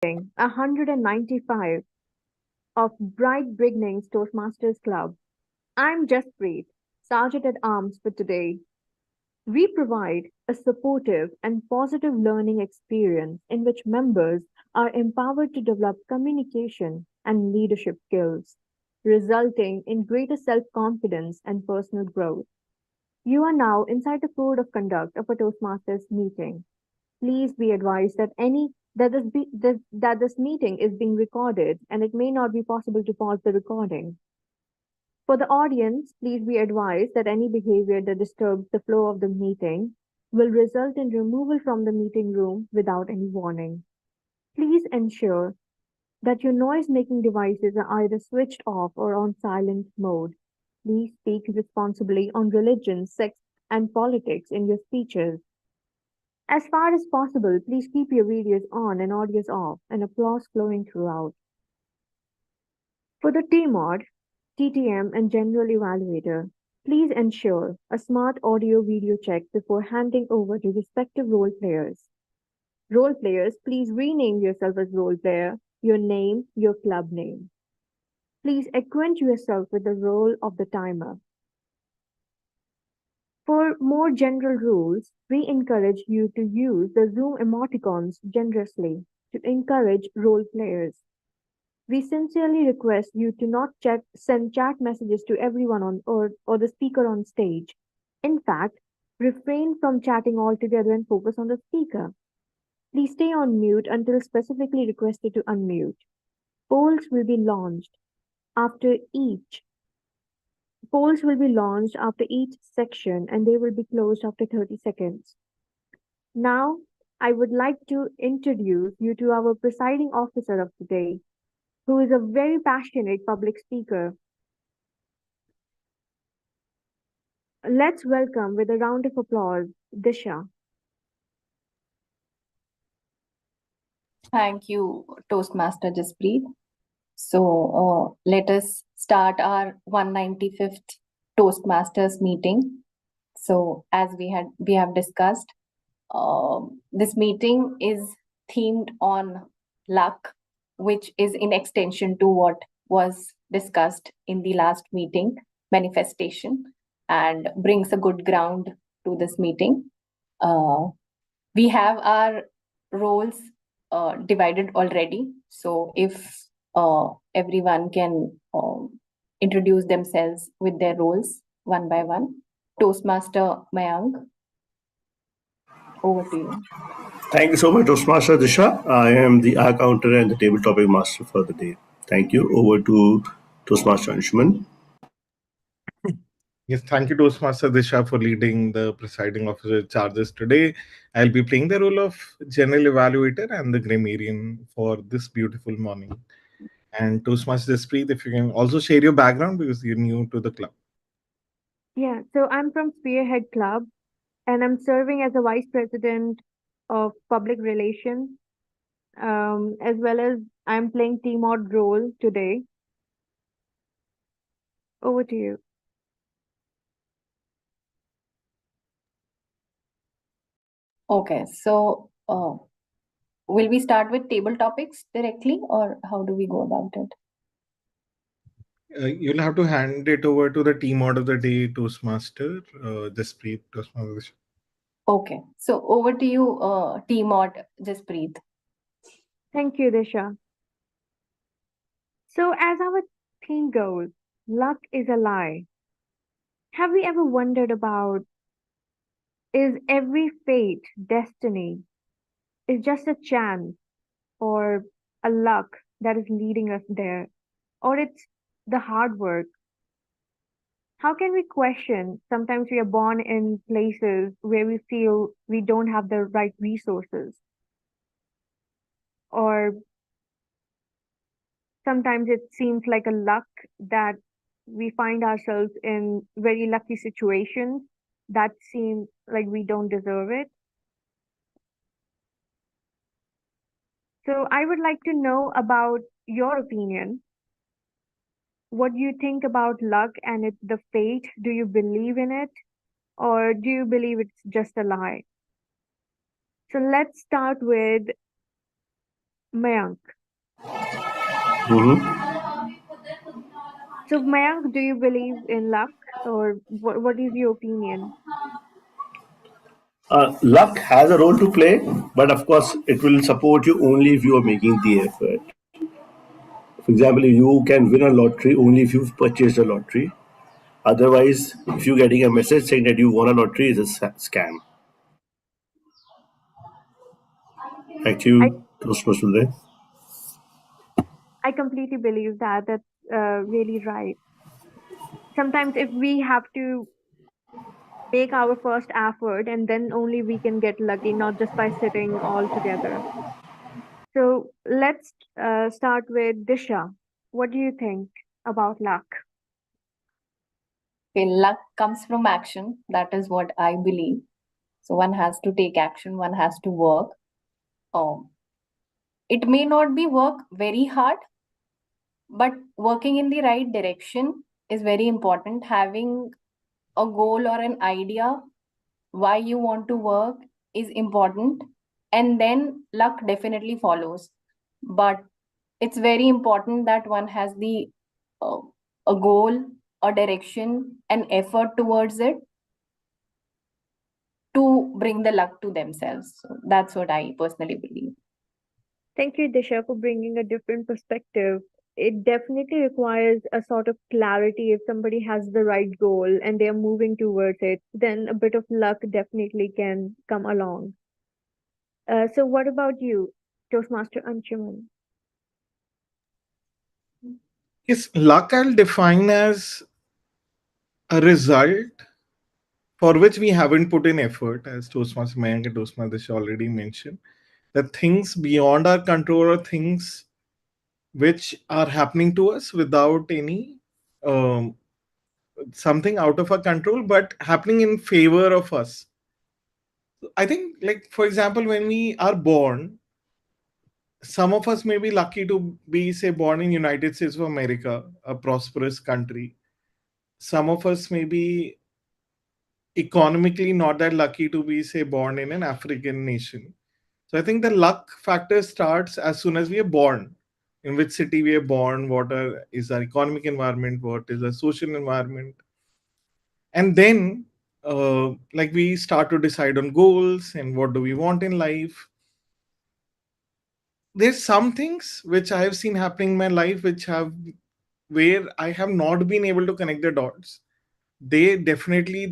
195 of Bright Beginnings Toastmasters Club. I'm Jaspreet, Sergeant at Arms for today. We provide a supportive and positive learning experience in which members are empowered to develop communication and leadership skills, resulting in greater self confidence and personal growth. You are now inside the code of conduct of a Toastmasters meeting. Please be advised that this meeting is being recorded and it may not be possible to pause the recording. For the audience, please be advised that any behavior that disturbs the flow of the meeting will result in removal from the meeting room without any warning. Please ensure that your noise-making devices are either switched off or on silent mode. Please speak responsibly on religion, sex, and politics in your speeches. As far as possible, please keep your videos on and audios off and applause flowing throughout. For the TMOD, TTM, and General Evaluator, please ensure a smart audio-video check before handing over to respective role players. Role players, please rename yourself as role player, your name, your club name. Please acquaint yourself with the role of the timer. For more general rules, we encourage you to use the Zoom emoticons generously to encourage role players. We sincerely request you to not send chat messages to everyone or the speaker on stage. In fact, refrain from chatting altogether and focus on the speaker. Please stay on mute until specifically requested to unmute. Polls will be launched after each section and they will be closed after 30 seconds. Now, I would like to introduce you to our presiding officer of today, who is a very passionate public speaker. Let's welcome with a round of applause, Disha. Thank you, Toastmaster Jaspreet. So let us start our 195th Toastmasters meeting. So as we have discussed, this meeting is themed on luck, which is in extension to what was discussed in the last meeting, manifestation, and brings a good ground to this meeting. We have our roles divided already. So if everyone can introduce themselves with their roles one by one. Toastmaster Mayank, over to you. Thank you so much, Toastmaster Disha. I am the R counter and the table topic master for the day. Thank you. Over to Toastmaster Anshuman. Yes, thank you, Toastmaster Disha, for leading the presiding officer charges today. I'll be playing the role of General Evaluator and the Grammarian for this beautiful morning. And Toastmaster Jaspreet, if you can also share your background because you're new to the club. Yeah, so I'm from Spearhead Club and I'm serving as a vice president of public relations, as well as I'm playing TMOD role today. Over to you. Okay, so will we start with table topics directly or how do we go about it? You'll have to hand it over to the team of the day, Toastmaster Jaspreet. Toastmaster Disha. Okay, so over to you, TMOD Jaspreet. Thank you, Disha. So as our theme goes, luck is a lie. Have we ever wondered about, is every fate destiny? Is just a chance or a luck that is leading us there? Or it's the hard work? How can we question? Sometimes we are born in places where we feel we don't have the right resources. Or sometimes it seems like a luck that we find ourselves in very lucky situations that seem like we don't deserve it. So I would like to know about your opinion. What do you think about luck and the fate? Do you believe in it? Or do you believe it's just a lie? So let's start with Mayank. Mhm. So, Mayank, do you believe in luck, or what is your opinion? Luck has a role to play, but of course, it will support you only if you are making the effort. For example, you can win a lottery only if you've purchased a lottery. Otherwise, if you're getting a message saying that you won a lottery, it's a scam. I Actually, those person there. I completely believe that. That's really right. Sometimes, if we have to make our first effort, and then only we can get lucky, not just by sitting all together. So, let's start with Disha. What do you think about luck? Okay, luck comes from action. That is what I believe. So one has to take action, one has to work. Um, it may not be work very hard, but working in the right direction is very important. Having a goal or an idea why you want to work is important, and then luck definitely follows. But it's very important that one has the uh, a goal, a direction, an effort towards it to bring the luck to themselves. So that's what I personally believe. Thank you, Disha, for bringing a different perspective. It definitely requires a sort of clarity. If somebody has the right goal and they are moving towards it, then a bit of luck definitely can come along. So, what about you, Toastmaster Anshuman? Yes, luck I'll define as a result for which we haven't put in effort, as Toastmaster Mayank and Toastmaster Dish already mentioned. That things beyond our control are things which are happening to us without any um, something out of our control, but happening in favor of us. I think, like for example, when we are born, some of us may be lucky to be, say, born in United States of America, a prosperous country. Some of us may be economically not that lucky to be, say, born in an African nation. So I think the luck factor starts as soon as we are born. In which city we are born, is our economic environment, what is our social environment, and then like we start to decide on goals and what do we want in life. There's some things which I have seen happening in my life which have where I have not been able to connect the dots. Definitely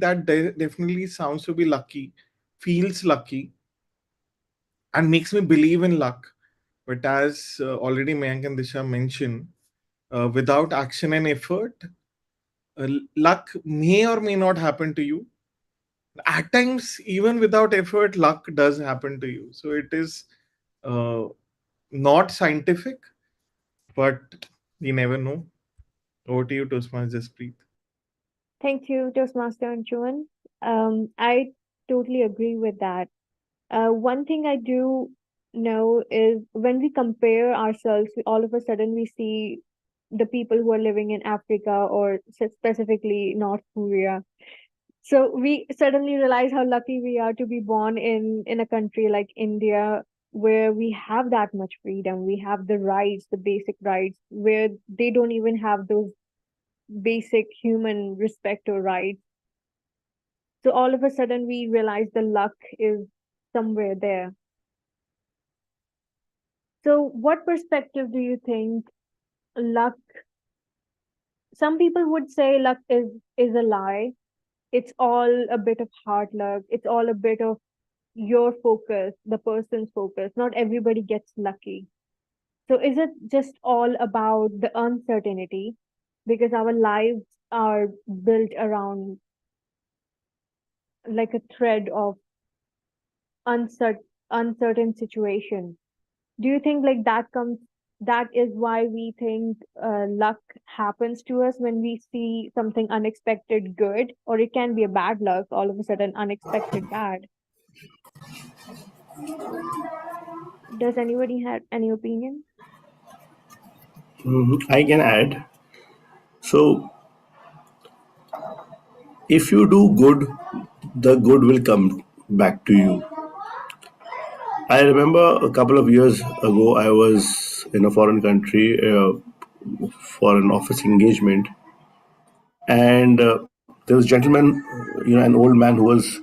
sounds to be lucky, feels lucky, and makes me believe in luck. But as already Mayank and Disha mentioned, without action and effort, luck may or may not happen to you. At times, even without effort, luck does happen to you. So it is uh, not scientific, but we never know. Over to you, Toastmaster Jasprit. Thank you, Toastmaster Anshuman. I totally agree with that. One thing I do know is when we compare ourselves, all of a sudden we see the people who are living in Africa or specifically North Korea. So we suddenly realize how lucky we are to be born in a country like India, where we have that much freedom. We have the rights, the basic rights, where they don't even have those basic human respect or rights. So all of a sudden we realize the luck is somewhere there. So what perspective do you think luck? Some people would say luck is a lie. It's all a bit of hard luck. It's all a bit of your focus, the person's focus. Not everybody gets lucky. So is it just all about the uncertainty? Because our lives are built around like a thread of uncertain situation. Do you think like that is why we think luck happens to us when we see something unexpected good, or it can be a bad luck, all of a sudden unexpected bad? Does anybody have any opinion? I can add. So, if you do good, the good will come back to you. I remember a couple of years ago, I was in a foreign country for an office engagement, and there was a gentleman, an old man who was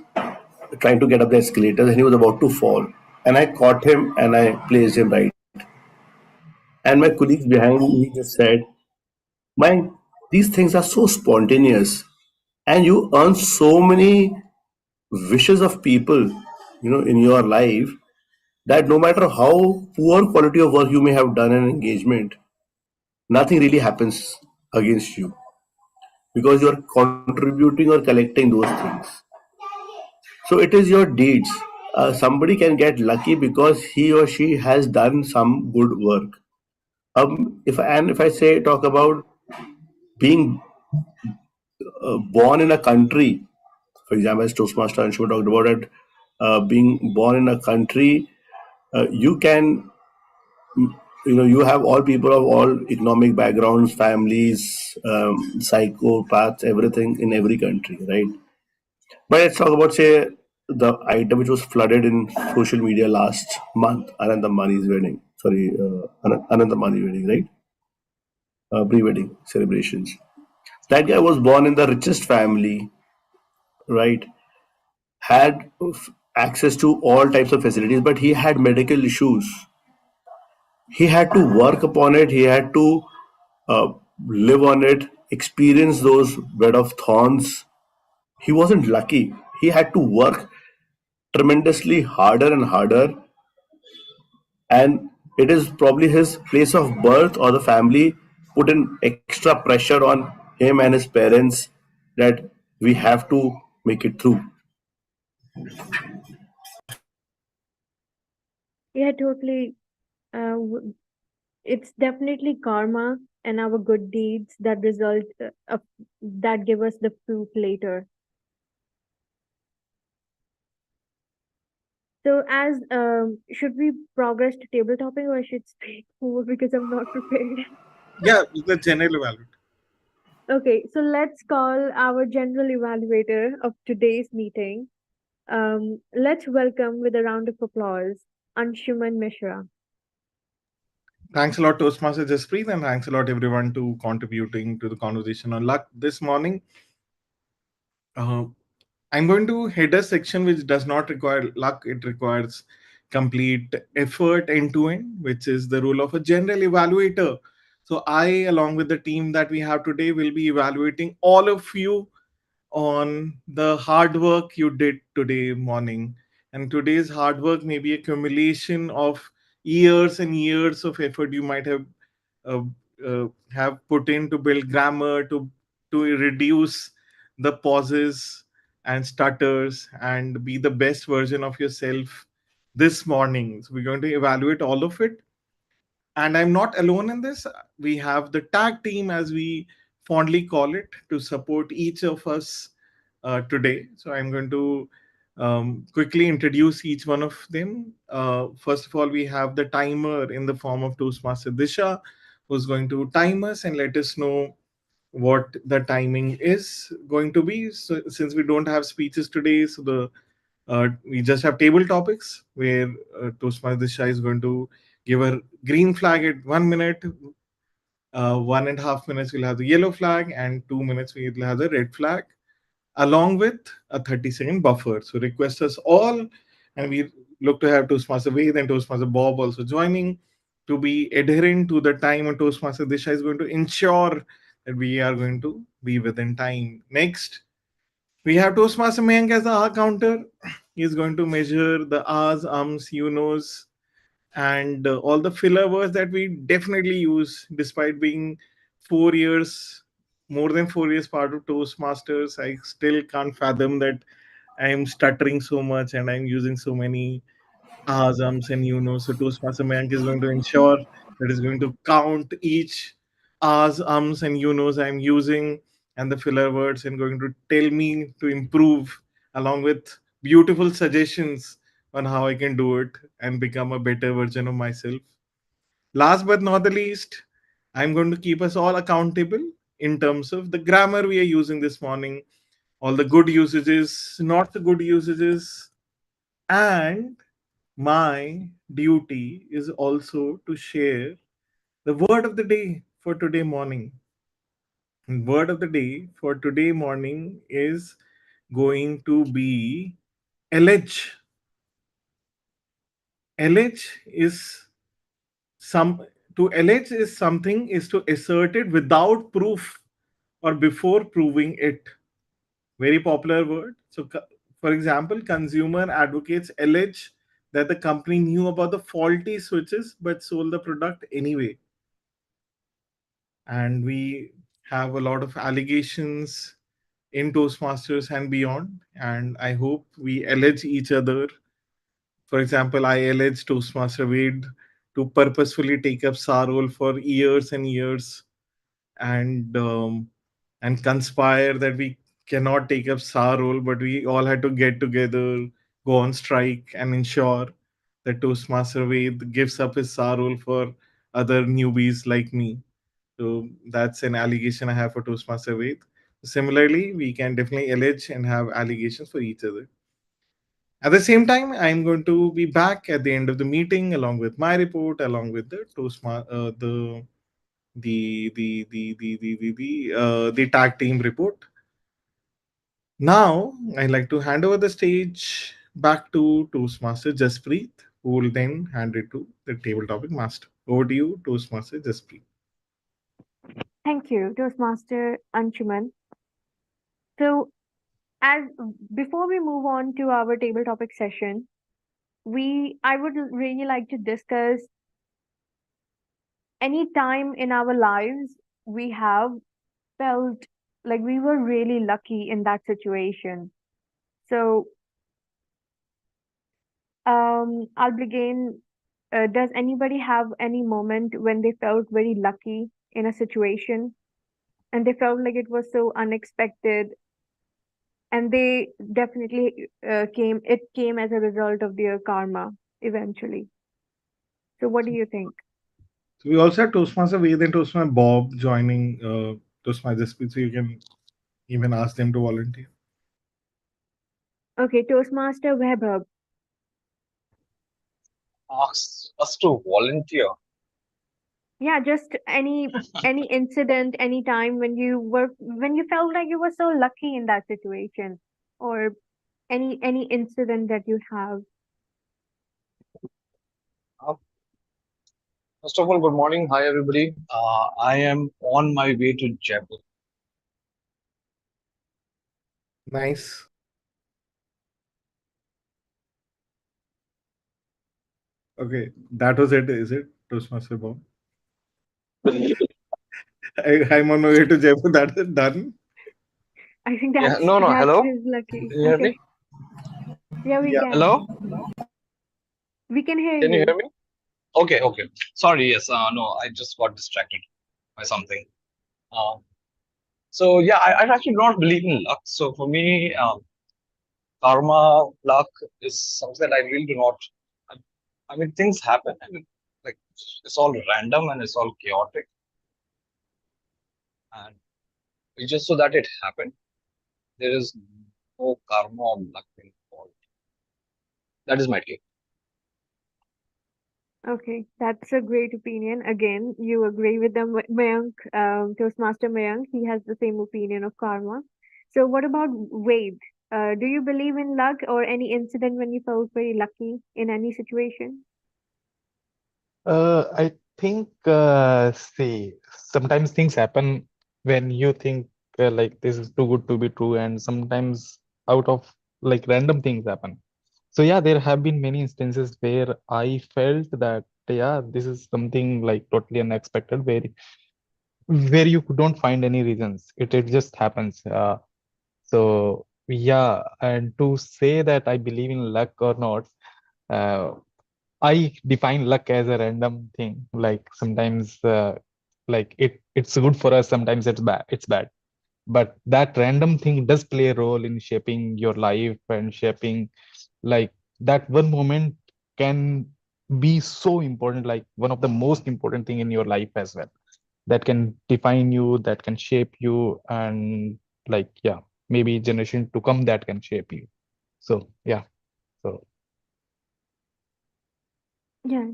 trying to get up the escalators, and he was about to fall. And I caught him and I placed him right. And my colleagues behind me just said, "Man, these things are so spontaneous, and you earn so many wishes of people, in your life, that no matter how poor quality of work you may have done in engagement, nothing really happens against you because you are contributing or collecting those things. So it is your deeds. Somebody can get lucky because he or she has done some good work. If I say talk about being born in a country, for example, as Toastmaster and Shiva talked about it, being born in a country, you can, you have all people of all economic backgrounds, families, psychopaths, everything in every country, right? But let's talk about, say, the item which was flooded in social media last month, Anand Ambani's wedding. Sorry, Anand Ambani wedding, right? Pre-wedding celebrations. That guy was born in the richest family, right? Had access to all types of facilities, but he had medical issues. He had to work upon it. He had to uh, live on it, experience those bed of thorns. He wasn't lucky. He had to work tremendously harder and harder, and it is probably his place of birth or the family put in extra pressure on him and his parents that we have to make it through. Yeah, totally. It's definitely karma and our good deeds that result of that give us the fruit later. So, as should we progress to table topping or should speak more because I'm not prepared? Yeah, the general value. Okay, so let's call our general evaluator of today's meeting. Let's welcome with a round of applause Anshuman Mishra. Thanks a lot, Toastmaster Jaspreet, and thanks a lot, everyone, to contributing to the conversation on luck this morning. Uh, I'm going to head a section which does not require luck, it requires complete effort end to end, which is the role of a general evaluator. So, I, along with the team that we have today, will be evaluating all of you on the hard work you did today morning. And today's hard work may be a accumulation of years and years of effort you might uh, have put in to build grammar, to reduce the pauses and stutters and be the best version of yourself this morning. So we're going to evaluate all of it, and I'm not alone in this. We have the tag team, as we fondly call it, to support each of us today. So I'm going to quickly introduce each one of them. First of all, we have the timer in the form of Toastmaster Disha, who's going to time us and let us know what the timing is going to be. So since we don't have speeches today, so the we just have table topics where Toastmaster Disha is going to give a green flag at 1 minute, 1.5 minutes we'll have the yellow flag, and 2 minutes we'll have the red flag, along with a 30-second buffer. So request us all, and we look to have Toastmaster Ved and Toastmaster Bob also joining to be adherent to the time, and Toastmaster Disha is going to ensure that we are going to be within time. Next, we have Toastmaster Mayank as the R counter. He's going to measure the R's, ums, you knows, and all the filler words that we definitely use despite being 4 years, more than 4 years part of Toastmasters. I still can't fathom that I am stuttering so much and I'm using so many Azams and so Toastmaster Mayank is going to ensure that is going to count each A's, ums, and I'm using and the filler words and going to tell me to improve along with beautiful suggestions on how I can do it and become a better version of myself. Last but not the least, I'm going to keep us all accountable in terms of the grammar we are using this morning, all the good usages, not the good usages, and my duty is also to share the word of the day for today morning. And word of the day for today morning is going to be allege. Allege is some to allege is something is to assert it without proof or before proving it. Very popular word. So, for example, consumer advocates allege that the company knew about the faulty switches but sold the product anyway. And we have a lot of allegations in Toastmasters and beyond. And I hope we allege each other. For example, I allege Toastmaster Wade to purposefully take up SAR role for years and years, and conspire that we cannot take up SAR role, but we all had to get together, go on strike, and ensure that Toastmaster Ved gives up his SAR role for other newbies like me. So that's an allegation I have for Toastmaster Ved. Similarly, we can definitely allege and have allegations for each other. At the same time, I'm going to be back at the end of the meeting along with my report, along with the the tag team report. Now, I'd like to hand over the stage back to Toastmaster Jaspreet, who will then hand it to the table topic master. Over to you, Toastmaster Jaspreet. Thank you, Toastmaster Anshuman. So, as before we move on to our table topic session, I would really like to discuss any time in our lives we have felt like we were really lucky in that situation. So, I'll begin. Does anybody have any moment when they felt very lucky in a situation and they felt like it was so unexpected, and they definitely it came as a result of their karma eventually? So, what do you think? So we also have Toastmaster Ved and Toastmaster Bob joining Toastmaster Jaspreet, so you can even ask them to volunteer. Okay, Toastmaster Webhub. Asks us to volunteer. Yeah, just any incident, any time when you felt like you were so lucky in that situation, or any incident that you have. Uh, First of all, good morning. Hi, everybody. I am on my way to Jaipur. Nice. Okay, that was it, is it, Toastmaster Bob? I'm on my way to Jaipur. That is done. I think Yeah, that's no, no. that's Hello? his lucky. Can you hear me? Okay. Yeah, we Yeah. can. Hello? We can hear Can you you. hear me? Okay, okay. Sorry, yes. No, I just got distracted by something. Uh, so, yeah, I actually do not believe in luck. So, for me, karma, luck is something that I really do not. I, I mean, things happen and like it's all random and it's all chaotic. And it's just so that it happened. There is no karma or luck involved. That is my take. Okay, that's a great opinion. Again, you agree with them, Mayank, Toastmaster Mayank. He has the same opinion of karma. So, what about Wade? Do you believe in luck or any incident when you felt very lucky in any situation? I think, see, sometimes things happen when you think like this is too good to be true, and sometimes out of like random things happen. So yeah, there have been many instances where I felt that yeah, this is something like totally unexpected, where you don't find any reasons. It just happens. So yeah, and to say that I believe in luck or not. Uh, I define luck as a random thing. Like sometimes, like it's good for us. Sometimes it's bad. It's bad. But that random thing does play a role in shaping your life and shaping, like that one moment can be so important, like one of the most important thing in your life as well. That can define you, that can shape you, and like yeah, maybe generation to come that can shape you. So yeah. So Yeah.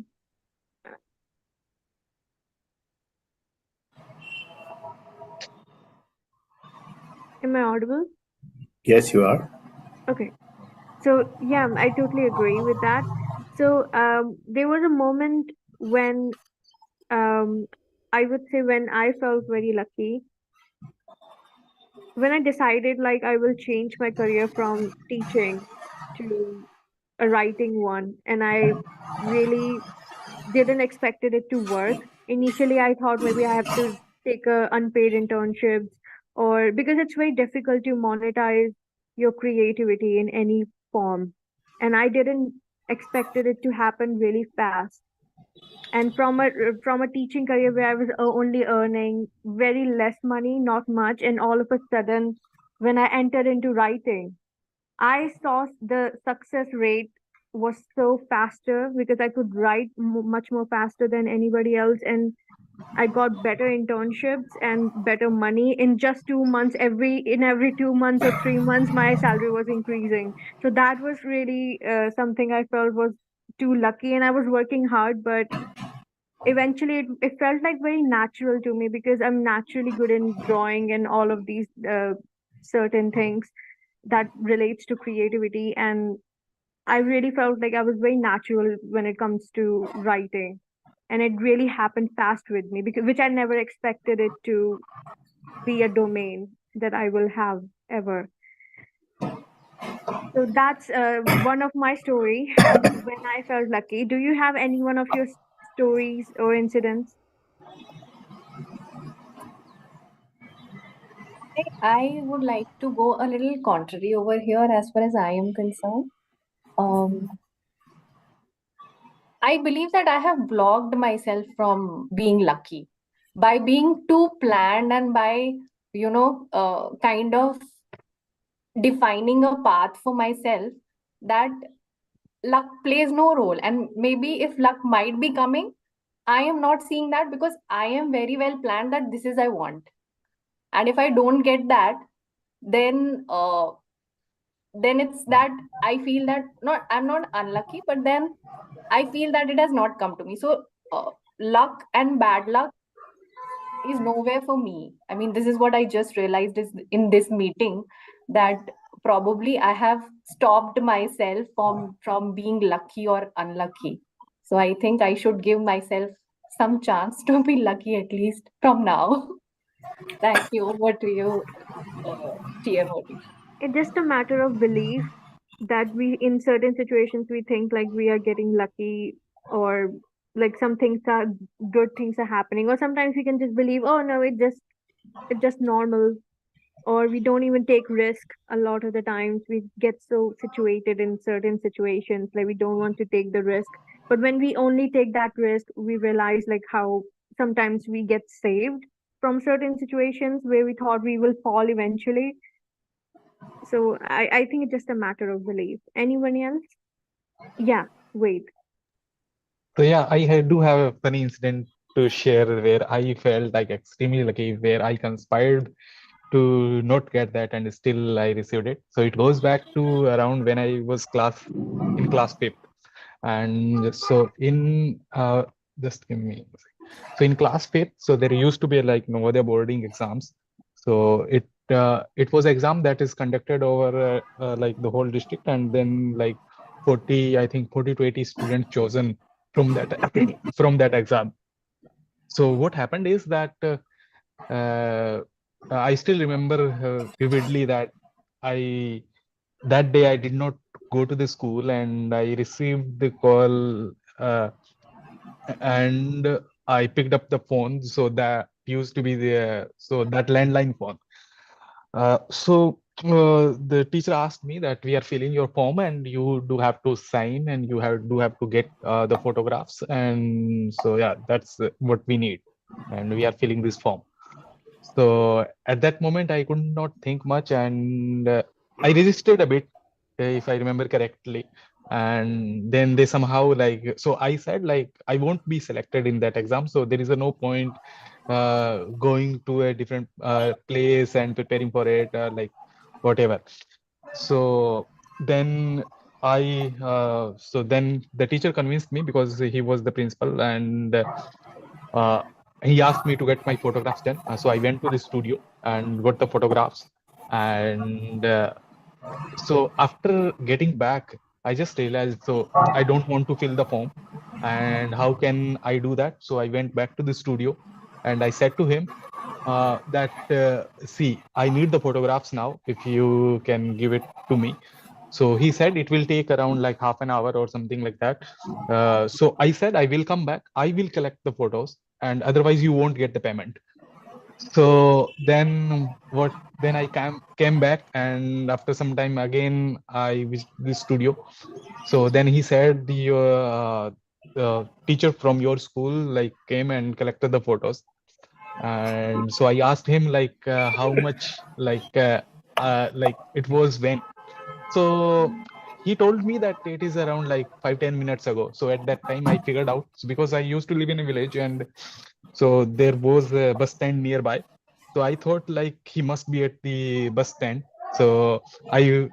Am I audible? Yes, you are. Okay. So yeah, I totally agree with that. So there was a moment when um, I would say when I felt very lucky when I decided like I will change my career from teaching to a writing one, and I really didn't expected it to work. Initially, I thought maybe I have to take a unpaid internships or because it's very difficult to monetize your creativity in any form. And I didn't expected it to happen really fast. And from a teaching career where I was only earning very less money, not much, and all of a sudden, when I entered into writing, I saw the success rate was so faster because I could write much more faster than anybody else, and I got better internships and better money in just 2 months. Every 2 months or 3 months, my salary was increasing. So that was really something I felt was too lucky, and I was working hard, but eventually it felt like very natural to me because I'm naturally good in drawing and all of these certain things that relates to creativity, and I really felt like I was very natural when it comes to writing, and it really happened fast with me because which I never expected it to be a domain that I will have ever. So that's one of my story when I felt lucky. Do you have any one of your stories or incidents? I would like to go a little contrary over here as far as I am concerned. Um, I believe that I have blocked myself from being lucky by being too planned and by, kind of defining a path for myself that luck plays no role. And maybe if luck might be coming, I am not seeing that because I am very well planned that this is I want. And if I don't get that, then then it's that I feel that not I'm not unlucky, but then I feel that it has not come to me. So luck and bad luck is nowhere for me. I mean, this is what I just realized is in this meeting that probably I have stopped myself from being lucky or unlucky. So I think I should give myself some chance to be lucky at least from now. Thank you. Over to you, TMOD. It's just a matter of belief that we in certain situations we think like we are getting lucky, or like some things are good things are happening, or sometimes we can just believe, oh no, it's just normal, or we don't even take risk. A lot of the times we get so situated in certain situations like we don't want to take the risk, but when we only take that risk we realize like how sometimes we get saved from certain situations where we thought we will fall eventually. So I think it's just a matter of belief. Anyone else? Yeah, wait. So yeah, do have a funny incident to share where I felt like extremely lucky, where I conspired to not get that and still I received it. So it goes back to around when I was in class fifth. And so in just give me a sec. So in class fifth, so there used to be like Navodaya boarding exams. So it was exam that is conducted over like the whole district, and then like 40, I think 40 to 80 students chosen from that from that exam. So what happened is that uh, I still remember vividly that I that day I did not go to the school, and I received the call, and I picked up the phone. So that used to be that landline phone. The teacher asked me that we are filling your form and you do have to sign and do have to get the photographs, and so yeah, that's what we need, and we are filling this form. So at that moment, I could not think much, and I resisted a bit, if I remember correctly. And then they somehow like, so I said like, I won't be selected in that exam, so there is no point going to a different place and preparing for it, like whatever. So then so then the teacher convinced me because he was the principal, and uh, he asked me to get my photographs done. So I went to the studio and got the photographs. And so after getting back, I just realized, so I don't want to fill the form. And how can I do that? So I went back to the studio and I said to him that, see, I need the photographs now, if you can give it to me. So he said it will take around like half an hour or something like that. So I said, I will come back, I will collect the photos, and otherwise you won't get the payment. So then I came back, and after some time again I visited the studio. So then he said the teacher from your school like came and collected the photos. And so I asked him like how much like it was when. So he told me that it is around like 5-10 minutes ago. So at that time I figured out, because I used to live in a village, and so there was a bus stand nearby. So I thought like he must be at the bus stand. So I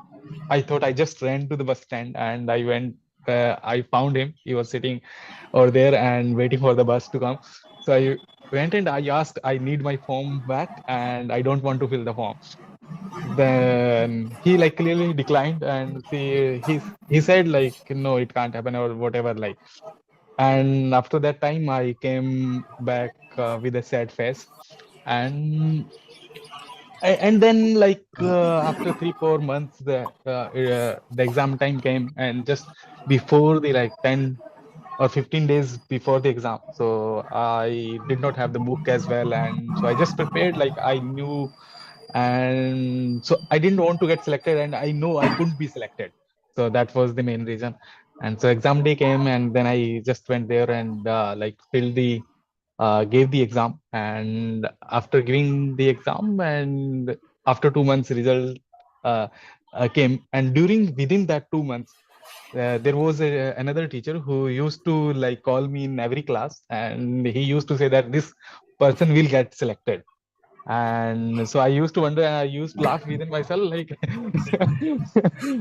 I thought I just ran to the bus stand and I went. I found him. He was sitting over there and waiting for the bus to come. So I went and I asked, I need my form back and I don't want to fill the form. Then he like clearly declined, and he said like no, it can't happen or whatever like. And after that time I came back with a sad face. And and then like after 3-4 months the exam time came, and just before the like 10 or 15 days before the exam, so I did not have the book as well, and so I just prepared like I knew. And so I didn't want to get selected, and I know I couldn't be selected. So that was the main reason. And so exam day came, and then I just went there and like filled the gave the exam. And after giving the exam, and after 2 months result uh, came, and during within that 2 months there was another teacher who used to like call me in every class, and he used to say that this person will get selected. And so I used to wonder, and I used to laugh within myself, like,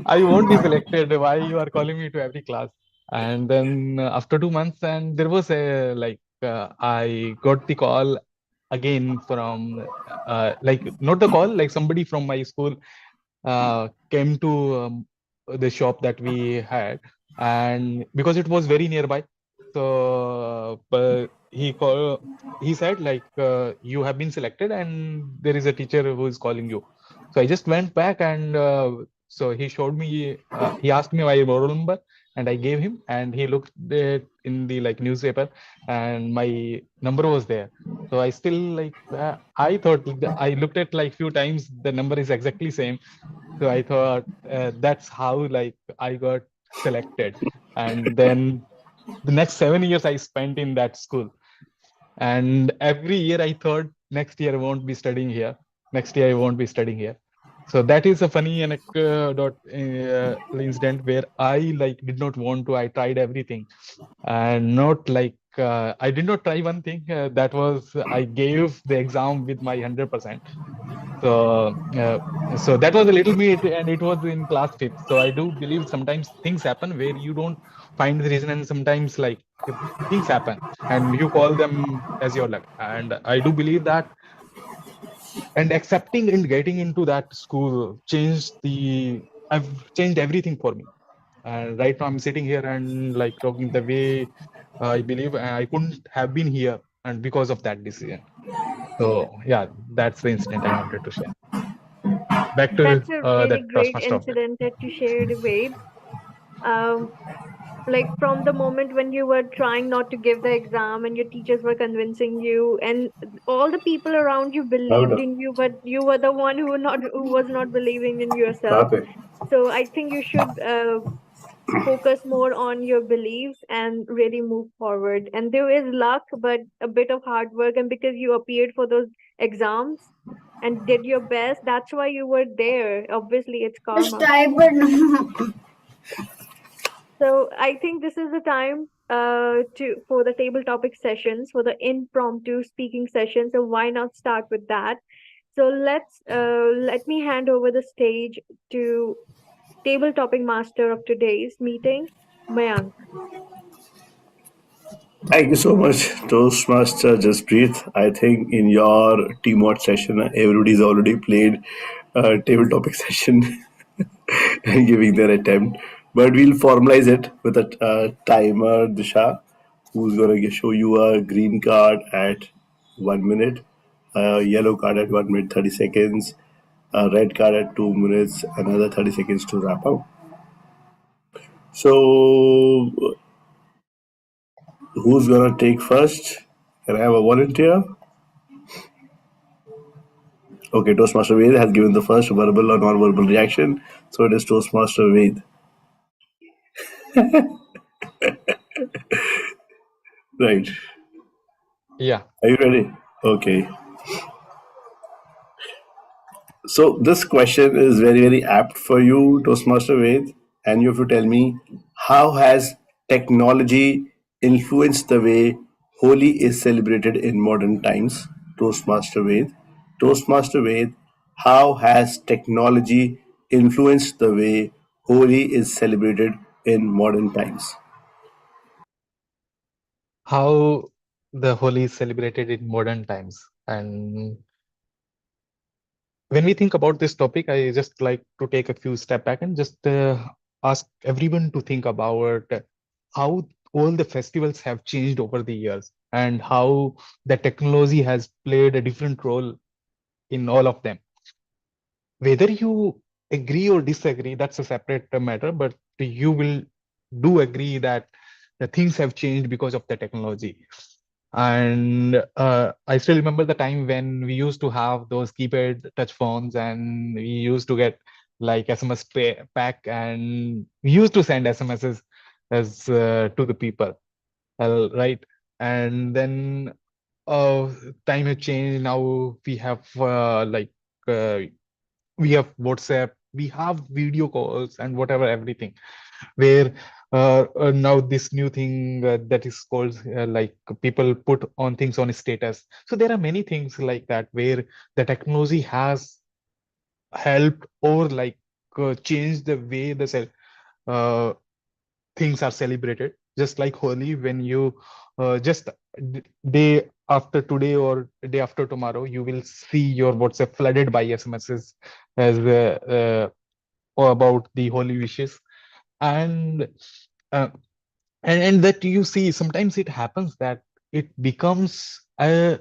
I won't be selected. Why you are calling me to every class? And then after 2 months, and there was a like, I got the call again from, like, not the call, like somebody from my school came to the shop that we had, and because it was very nearby, so he said like you have been selected and there is a teacher who is calling you. So I just went back, and so he showed me, he asked me my roll number, and I gave him, and he looked it in the like newspaper, and my number was there. So I still like, I thought, I looked at like few times, the number is exactly same. So I thought that's how like I got selected. And then the next 7 years I spent in that school. And every year I thought next year I won't be studying here. Next year I won't be studying here. So that is a funny anecdote incident where I like did not want to. I tried everything, and not like I did not try one thing. That was I gave the exam with my 100%. So, so that was a little bit, and it was in class fifth. So I do believe sometimes things happen where you don't find the reason, and sometimes like things happen, and you call them as your luck. And I do believe that, and accepting and getting into that school I've changed everything for me. And right now I'm sitting here and like talking the way I believe I couldn't have been here, and because of that decision. So yeah, that's the incident I wanted to share. Back to That's a really that great Toastmaster topic. incident that you shared, Wade. Um, like from the moment when you were trying not to give the exam and your teachers were convincing you, and all the people around you believed in you, but you were the one who was not believing in कहाँ yourself. पे So I think you should focus more on your beliefs and really move forward. And there is luck, but a bit of hard work. And because you appeared for those exams and did your best, that's why you were there. Obviously, it's Just karma. type it. So I think this is the time to for the table topic sessions, for the impromptu speaking session. So why not start with that? So let me hand over the stage to Table topping master of today's meeting, Mayank. Thank you so much, Toastmaster Jasprit. I think in your teamwork session, everybody's already played table topic session and giving their attempt. But we'll formalize it with a timer, Disha, who's going to show you a green card at 1 minute, a yellow card at 1 minute 30 seconds, a red card at 2 minutes, another 30 seconds to wrap up. So, who's going to take first? Can I have a volunteer? Okay, Toastmaster Ved has given the first verbal or non-verbal reaction, so it is Toastmaster Ved. Right. Yeah. Are you ready? Okay. So this question is very, very apt for you, Toastmaster Ved, and you have to tell me how has technology influenced the way Holi is celebrated in modern times, Toastmaster Ved. Toastmaster Ved, how has technology influenced the way Holi is celebrated in modern times? How the Holi is celebrated in modern times. And when we think about this topic, I just like to take a few step back and just ask everyone to think about how all the festivals have changed over the years and how the technology has played a different role in all of them. Whether you agree or disagree, that's a separate matter, but you will do agree that the things have changed because of the technology. And I still remember the time when we used to have those keypad touch phones and we used to get like SMS pack and we used to send SMSs as to the people, right? And then uh, time has changed. Now we have uh, we have WhatsApp, we have video calls and whatever, everything. Where now this new thing that is called like people put on things on status. So there are many things like that where the technology has helped or like changed the way uh, things are celebrated. Just like Holi, when you just day after today or day after tomorrow, you will see your WhatsApp flooded by SMSs as about the Holi wishes. And uh, and that you see sometimes it happens that it becomes a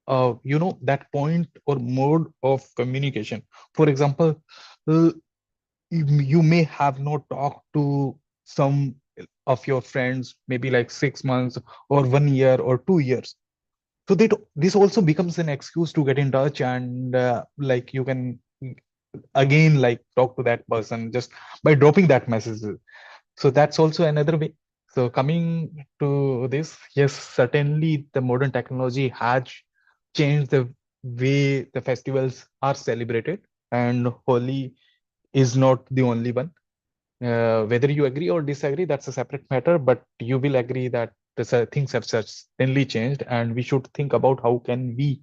that point or mode of communication. For example, uh, you may have not talked to some of your friends maybe like 6 months or 1 year or 2 years. So that this also becomes an excuse to get in touch and like you can again like talk to that person just by dropping that message. So that's also another way. So coming to this, yes, certainly the modern technology has changed the way the festivals are celebrated, and Holi is not the only one. Whether you agree or disagree, that's a separate matter, but you will agree that things have certainly changed, and we should think about how can we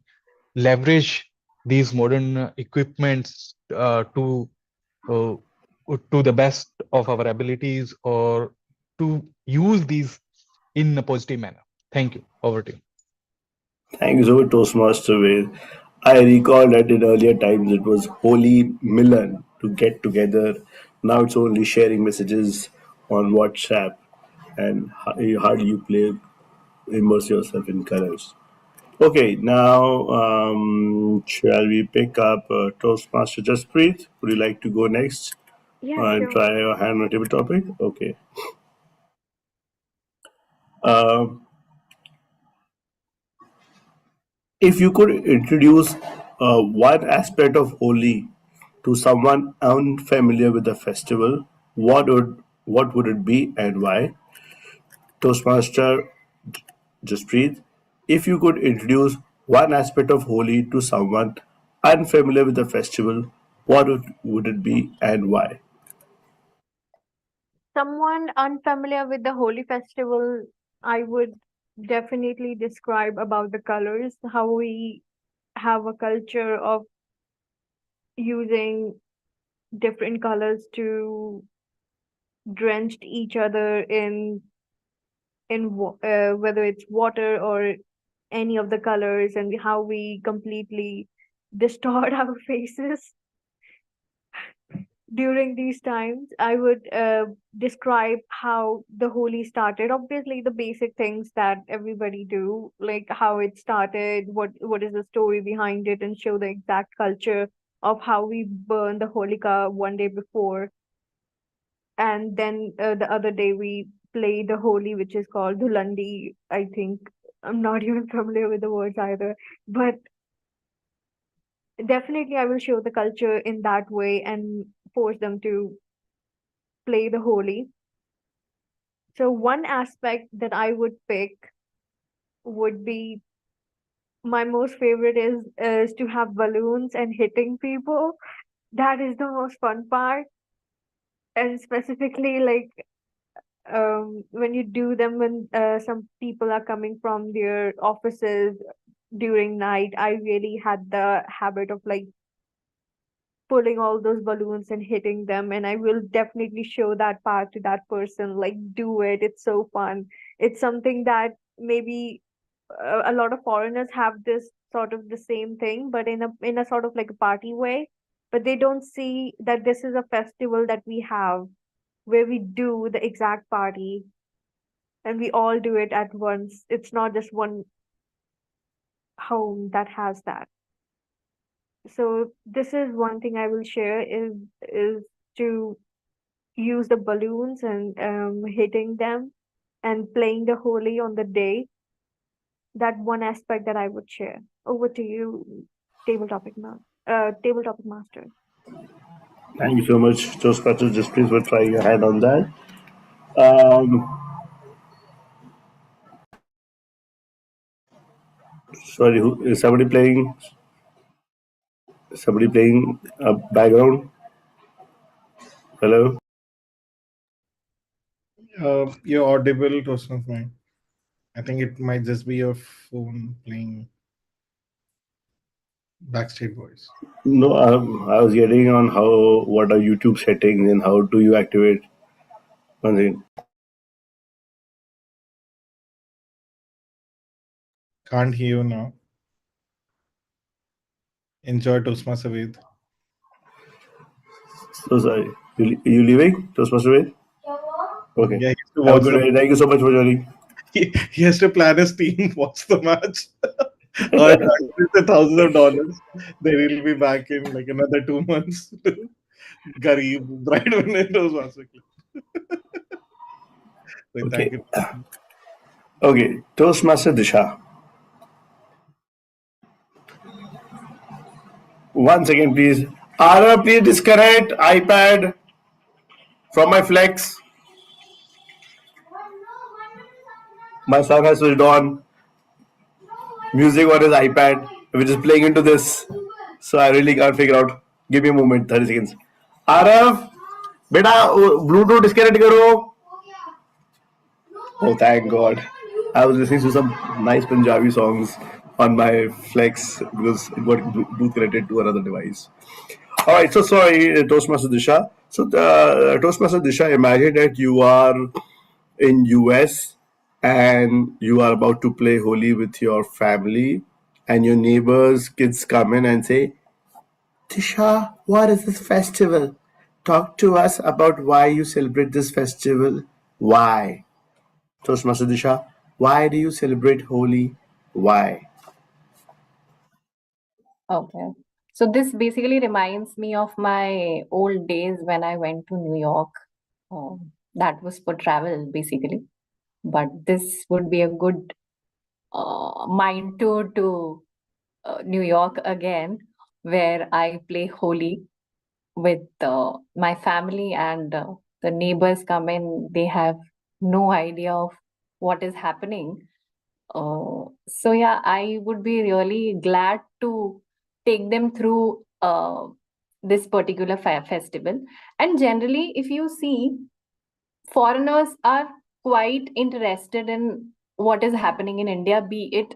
leverage these modern equipments uh, to the best of our abilities or to use these in a positive manner. Thank you. Over to you. Thank you so much, Toastmaster Ved. I recall that in earlier times it was Holy Milan to get together. Now it's only sharing messages on WhatsApp and how do you play, immerse yourself in colors. Okay, now shall we pick up Toastmaster Jasprit? Would you like to go next Yeah, and sure. try your hand on table topic? Okay. Uh, if you could introduce one aspect of Holi to someone unfamiliar with the festival, what would it be and why? Toastmaster Jasprit, if you could introduce one aspect of Holi to someone unfamiliar with the festival, what would it be and why? Someone unfamiliar with the Holi festival, I would definitely describe about the colors, how we have a culture of using different colors to drench each other in whether it's water or any of the colors, and how we completely distort our faces during these times. I would describe how the Holi started. Obviously, the basic things that everybody do, like how it started, what is the story behind it, and show the exact culture of how we burn the Holika one day before, and then the other day we play the Holi, which is called Dhulandi. I think I'm not even familiar with the words either, but definitely I will show the culture in that way and force them to play the Holi. So one aspect that I would pick would be, my most favorite is to have balloons and hitting people. That is the most fun part. And specifically like when you do them when some people are coming from their offices during night, I really had the habit of like pulling all those balloons and hitting them, and I will definitely show that part to that person, like do it, it's so fun. It's something that maybe a lot of foreigners have this sort of the same thing, but in a sort of like a party way, but they don't see that this is a festival that we have where we do the exact party and we all do it at once. It's not just one home that has that. So this is one thing I will share is to use the balloons and hitting them and playing the Holi on the day. That one aspect that I would share. Over to you, table topic master. Thank you so much, Toastmasters. Just please will try your hand on that. Um, Sorry, who is somebody playing? Somebody playing background? Hello. You're audible to some point. I think it might just be your phone playing backstage voice. No, I was getting on how what are YouTube settings and how do you activate one thing. Can't hear you now. Enjoy Toastmaster with. So sorry. You leaving? Toastmaster Wade? Okay. Yeah, he has to Have a watch good the. day. Thank you so much for joining. He has to plan his team, watch the match, earn hundreds of thousands of dollars. Then he'll be back in like another 2 months. Garib, right when it was Master Clip. So thank Okay. you. Okay. Toastmaster Disha. One second, please. Ara, please disconnect iPad from my flex. My son has switched on music on his iPad, which is playing into this. So I really can't figure out. Give me a moment, 30 seconds. Araf, बेटा Bluetooth disconnect करो. Oh, thank God. I was listening to some nice Punjabi songs on my Flex because it got Bluetooth connected to another device. All right, so sorry, Toastmaster Disha. So, Toastmaster Disha, imagine that you are in US and you are about to play Holi with your family, and your neighbors' kids come in and say, Disha, what is this festival? Talk to us about why you celebrate this festival. Why? Toastmaster Disha, why do you celebrate Holi? Why? Okay. So this basically reminds me of my old days when I went to New York. That was for travel, basically. But this would be a good mind tour to New York again, where I play Holi with my family, and the neighbors come in. They have no idea of what is happening. So yeah, I would be really glad to take them through this particular festival. And generally, if you see, foreigners are quite interested in what is happening in India, be it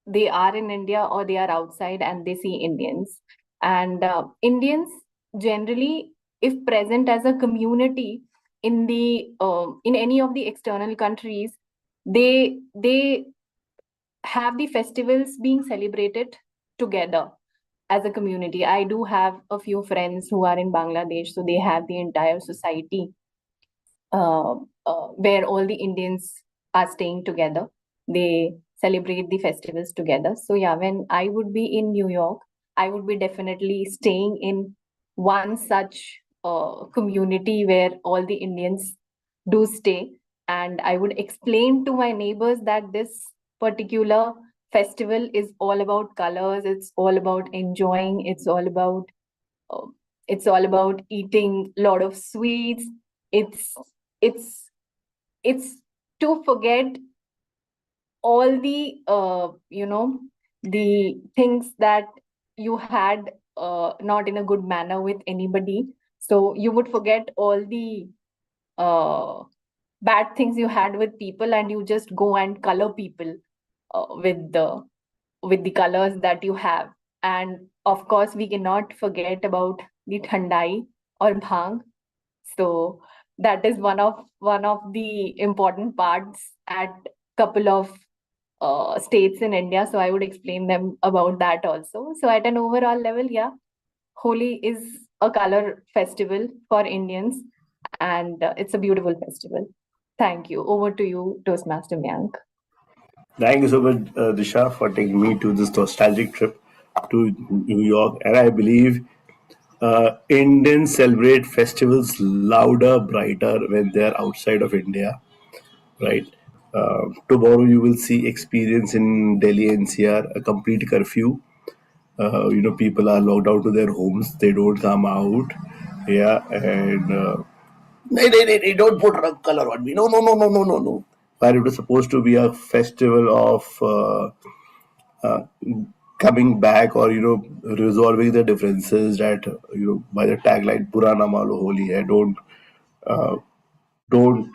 they are in India or they are outside and they see Indians. And Indians generally if present as a community in the in any of the external countries, they have the festivals being celebrated together as a community. I do have a few friends who are in Bangladesh, so they have the entire society uh, where all the Indians are staying together. They celebrate the festivals together. So yeah, when I would be in New York, I would be definitely staying in one such community where all the Indians do stay, and I would explain to my neighbors that this particular festival is all about colors. It's all about enjoying. Uh, it's all about eating a lot of sweets. It's it's it's to forget all the the things that you had not in a good manner with anybody. So you would forget all the uh, bad things you had with people, and you just go and color people with the colors that you have. And of course, we cannot forget about the thandai or bhang. So that is one of the important parts at couple of states in India. So I would explain them about that also. So at an overall level, yeah, Holi is a color festival for Indians, and it's a beautiful festival. Thank you. Over to you, Toastmaster Mayank. Thank you so much, Disha, for taking me to this nostalgic trip to New York. And I believe Indians celebrate festivals louder, brighter when they're outside of India, right? Tomorrow you will see experience in Delhi NCR, a complete curfew. People are locked out to their homes. They don't come out. Yeah, and they don't put color on me. No, no, no, no, no, no, no. But it was supposed to be a festival of uh, coming back, or resolving the differences, that by the tagline "Purana Malo Holi hai." Uh, don't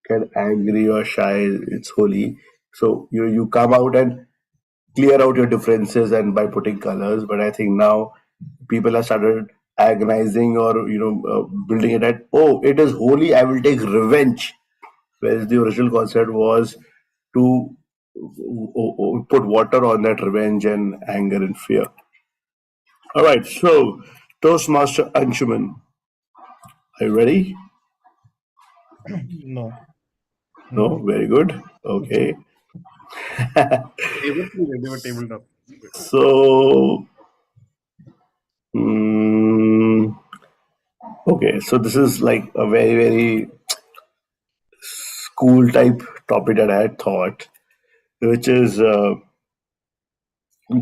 get angry or shy. It's holy. So you come out and clear out your differences, and by putting colors. But I think now people have started agonizing, or building it at, oh, it is holy, I will take revenge, whereas the original concept was to put water on that revenge and anger and fear. All right, so Toastmaster Anshuman, are you ready? No, No, no. very good. Okay. Able to ready, but able not. So, mm, okay, so this is like a very, very school type topic that I had thought, which is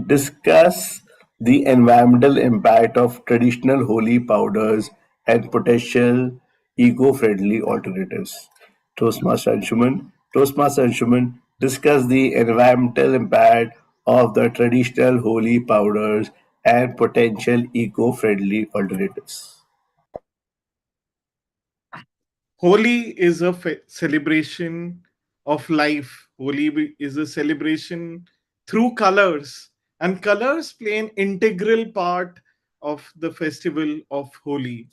discuss the environmental impact of traditional holy powders and potential eco-friendly alternatives. Toastmaster and discuss the environmental impact of the traditional holy powders and potential eco-friendly alternatives. Holi is a celebration of life. Is a celebration through colors, and colors play an integral part of the festival of Holi.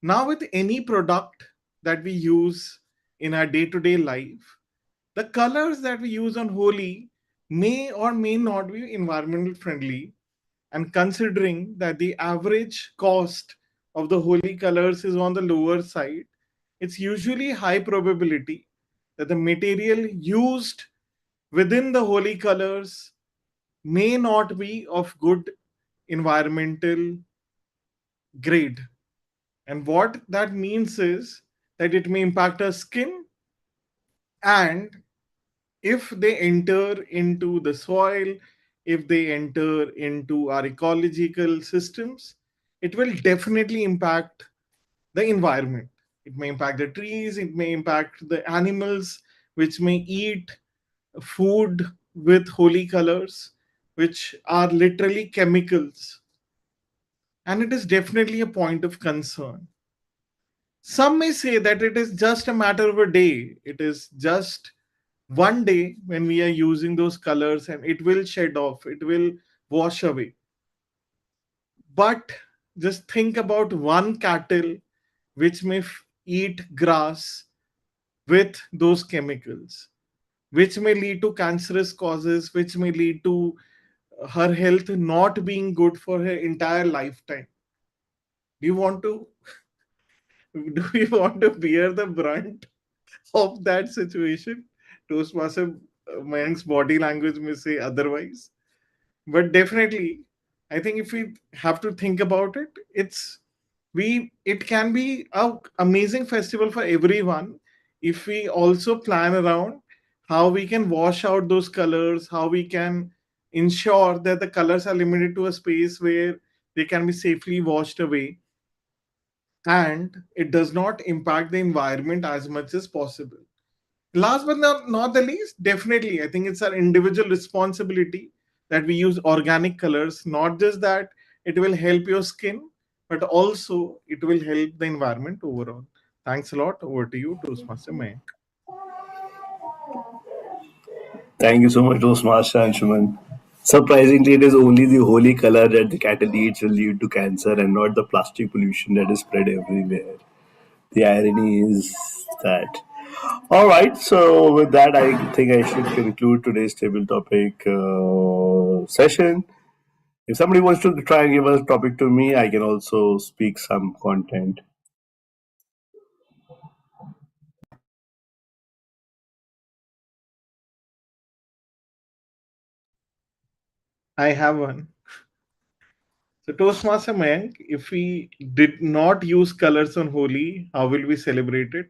Now, with any product that we use in our day to day life, the colors that we use on Holi may or may not be environmental friendly. And considering that the average cost of the Holi colors is on the lower side, it's usually high probability that the material used within the Holi colors may not be of good environmental grade. And what that means is that it may impact our skin, and if they enter into the soil, if they enter into our ecological systems, it will definitely impact the environment. It may impact the trees, it may impact the animals which may eat food with holy colors, which are literally chemicals. And it is definitely a point of concern. Some may say that it is just a matter of a day. It is just one day when we are using those colors and it will shed off, it will wash away. But just think about one cattle which may eat grass with those chemicals, which may lead to cancerous causes, which may lead to her health not being good for her entire lifetime. Do you want to do you want to bear the brunt of that situation? Toastmaster Mayank's body language may say otherwise. But definitely, I think if we have to think about it, it can be a amazing festival for everyone if we also plan around how we can wash out those colors, how we can ensure that the colors are limited to a space where they can be safely washed away and it does not impact the environment as much as possible. Last but not the least, definitely, I think it's our individual responsibility that we use organic colors, not just that it will help your skin, but also it will help the environment overall. Thanks a lot. Over to you, Toastmaster Mayank. Thank you so much, Toastmaster Anshuman. Surprisingly, it is only the holy color that the cattle eats will lead to cancer and not the plastic pollution that is spread everywhere. The irony is that. All right, so with that, I think I should conclude today's table topic session. If somebody wants to try and give a topic to me, I can also speak some content. I have one. So, Toastmaster Mayank, if we did not use colors on Holi, how will we celebrate it?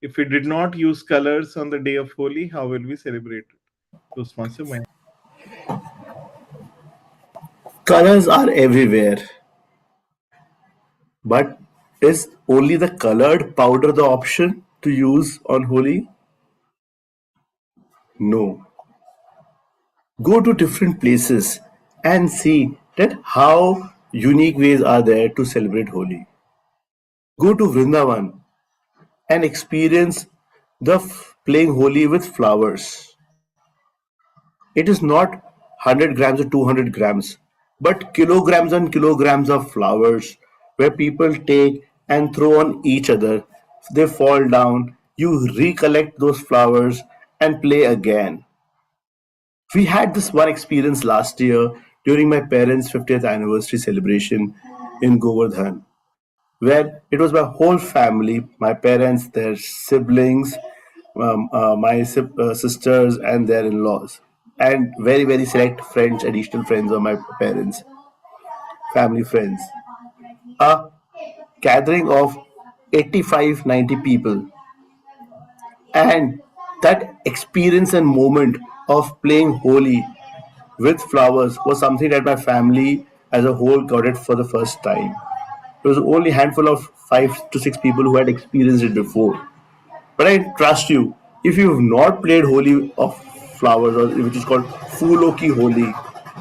If we did not use colors on the day of Holi, how will we celebrate it? Toastmaster Mayank. Colors are everywhere, but is only the colored powder the option to use on Holi? No. Go to different places and see that how unique ways are there to celebrate Holi. Go to Vrindavan and experience the playing Holi with flowers. It is not 100 grams or 200 grams, but kilograms and kilograms of flowers where people take and throw on each other. They fall down, you recollect those flowers and play again. We had this one experience last year during my parents' 50th anniversary celebration in Govardhan, where it was my whole family, my parents, their siblings, my sisters, and their in laws, and very, very select friends, additional friends of my parents, family friends. A gathering of 85, 90 people. And that experience and moment of playing Holi with flowers was something that my family as a whole got it for the first time. It was only a handful of 5 to 6 people who had experienced it before. But I trust you, if you've not played Holi of Flowers, or which is called Fuloki Holi,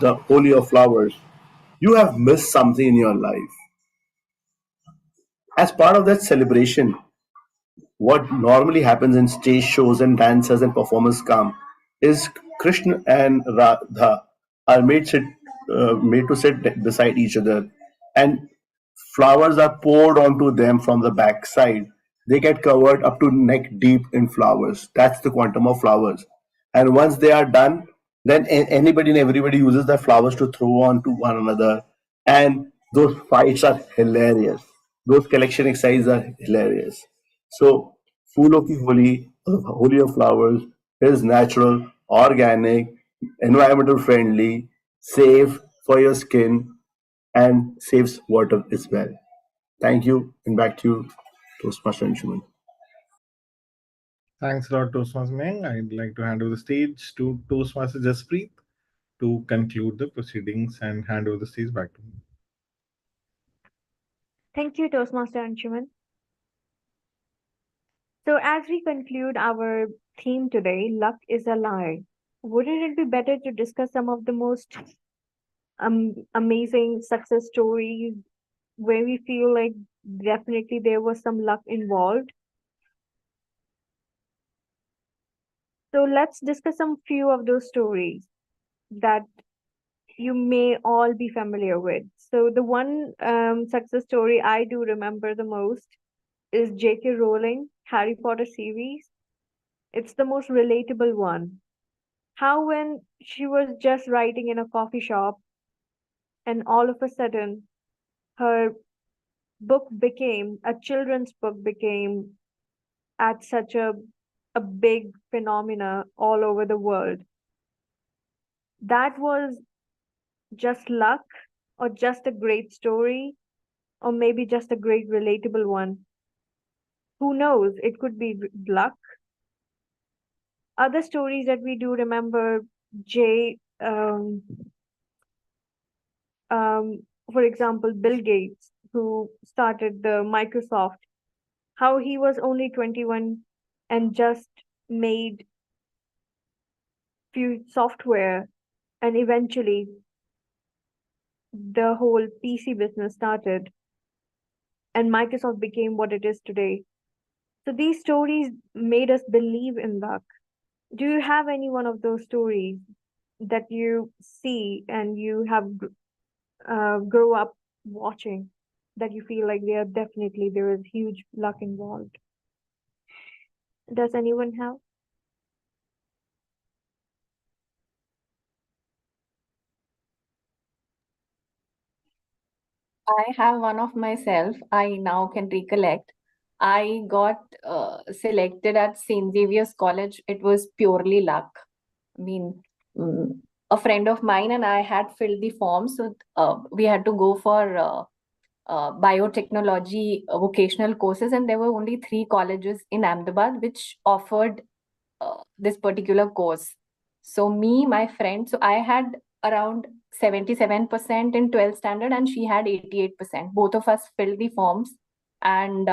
the Holi of Flowers, you have missed something in your life. As part of that celebration, what normally happens in stage shows and dancers and performers come is Krishna and Radha are made to sit beside each other, and flowers are poured onto them from the backside. They get covered up to neck deep in flowers. That's the quantum of flowers. And once they are done, then anybody and everybody uses the flowers to throw on to one another. And those fights are hilarious. Those collection exercises are hilarious. So, Phoolo Ki Holi, Holi of Flowers, is natural, organic, environmental friendly, safe for your skin, and saves water as well. Thank you, and back to you, Toastmaster Anshuman. Thanks a lot, Toastmaster Mayank. I'd like to hand over the stage to Toastmaster Jaspreet to conclude the proceedings and hand over the stage back to me. Thank you, Toastmaster Anshuman. So, as we conclude our theme today, luck is a lie. Wouldn't it be better to discuss some of the most amazing success stories where we feel like definitely there was some luck involved? So, let's discuss some few of those stories that you may all be familiar with. So the one success story I do remember the most is J.K. Rowling, Harry Potter series. It's the most relatable one. How when she was just writing in a coffee shop and all of a sudden her book became a children's book became at such a big phenomena all over the world. That was just luck or just a great story or maybe just a great relatable one. Who knows? It could be luck. Other stories that we do remember, Jay, um, for example, Bill Gates, who started the Microsoft, how he was only 21 and just made few software and eventually the whole PC business started and Microsoft became what it is today. So these stories made us believe in luck. Do you have any one of those stories that you see and you have grow up watching that you feel like there is huge luck involved? Does anyone have? I have one of myself. I now can recollect. I got selected at St. Xavier's College. It was purely luck. I mean, mm, a friend of mine and I had filled the form, so we had to go for biotechnology vocational courses, and there were only three colleges in Ahmedabad which offered this particular course. So me, my friend, so I had around 77% in 12th standard and she had 88%. Both of us filled the forms and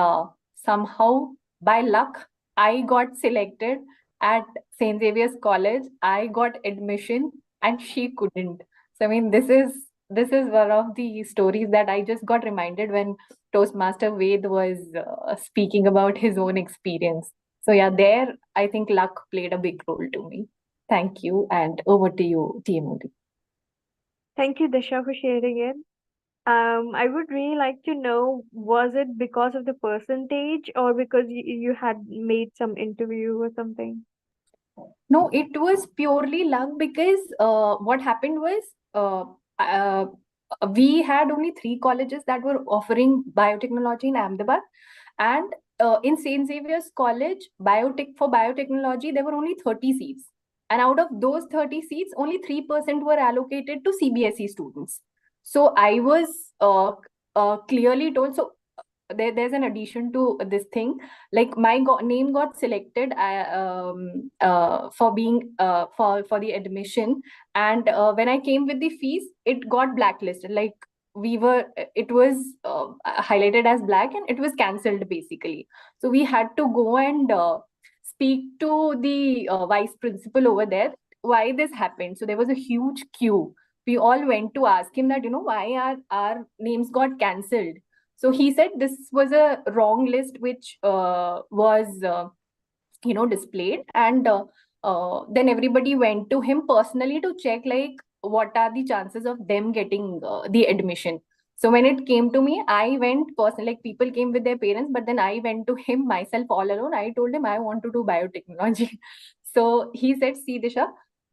somehow by luck, I got selected at St. Xavier's College. I got admission and she couldn't. So I mean, this is one of the stories that I just got reminded when Toastmaster Ved was speaking about his own experience. So yeah, there I think luck played a big role to me. Thank you, and over to you, TMOD. Thank you, Disha, for sharing it. I would really like to know, was it because of the percentage or because you had made some interview or something? No, it was purely luck because what happened was uh, we had only three colleges that were offering biotechnology in Ahmedabad, and in St. Xavier's College, biotechnology, there were only 30 seats. And out of those 30 seats, only 3% were allocated to CBSE students. So I was clearly told. So there's an addition to this thing, like my name got selected for being for the admission, and when I came with the fees it got blacklisted, like it was highlighted as black and it was cancelled basically. So we had to go and speak to the vice principal over there why this happened. So there was a huge queue. We all went to ask him that, why our names got cancelled. So he said this was a wrong list which was displayed, and then everybody went to him personally to check like what are the chances of them getting the admission. So when it came to me, I went personally, like people came with their parents, but then I went to him myself all alone. I told him I want to do biotechnology. So he said, see Disha,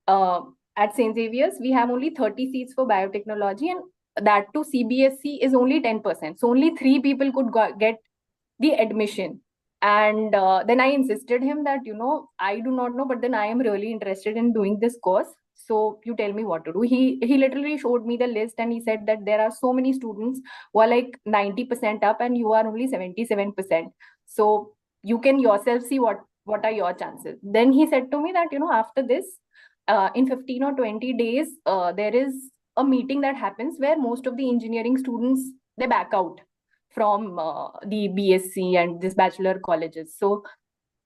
uh, at St. Xavier's we have only 30 seats for biotechnology, and that to CBSE is only 10%. So only three people could get the admission. And then I insisted him that, I do not know, but then I am really interested in doing this course. So you tell me what to do. He literally showed me the list and he said that there are so many students who are like 90% up and you are only 77%. So you can yourself see what are your chances. Then he said to me that, after this, in 15 or 20 days, there is a meeting that happens where most of the engineering students, they back out from the BSc and this bachelor colleges. So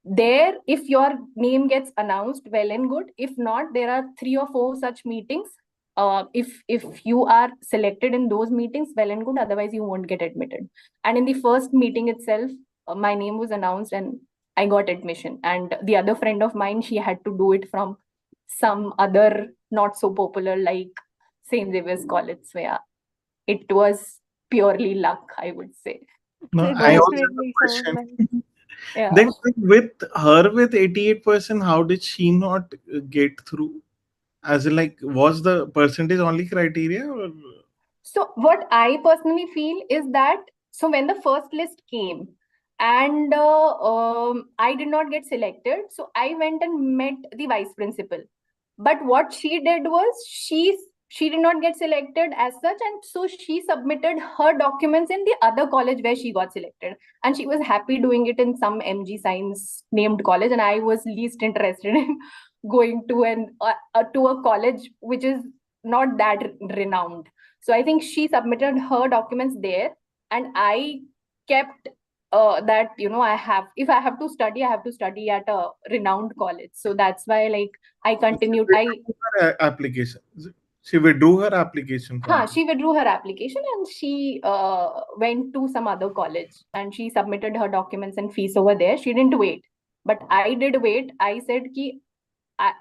there, if your name gets announced, well and good. If not, there are 3 or 4 such meetings. If you are selected in those meetings, well and good. Otherwise, you won't get admitted. And in the first meeting itself, my name was announced and I got admission. And the other friend of mine, she had to do it from some other not so popular like St. Xavier's College. So yeah, it was purely luck, I would say. No, It I also have a definitely sounds like. question. Yeah. Then with her with 88%, how did she not get through? As in, like, was the percentage only criteria or? So what I personally feel is that, so when the first list came and I did not get selected, so I went and met the vice principal. But what she did was she did not get selected as such, and so she submitted her documents in the other college where she got selected, and she was happy doing it in some MG Science named college, and I was least interested in going to a college which is not that renowned. So I think she submitted her documents there, and I kept that, I have, if I have to study, I have to study at a renowned college. So that's why, like, I continued. Her application. She withdrew her application from. She withdrew her application, and she went to some other college, and she submitted her documents and fees over there. She didn't wait, but I did wait. I said ki,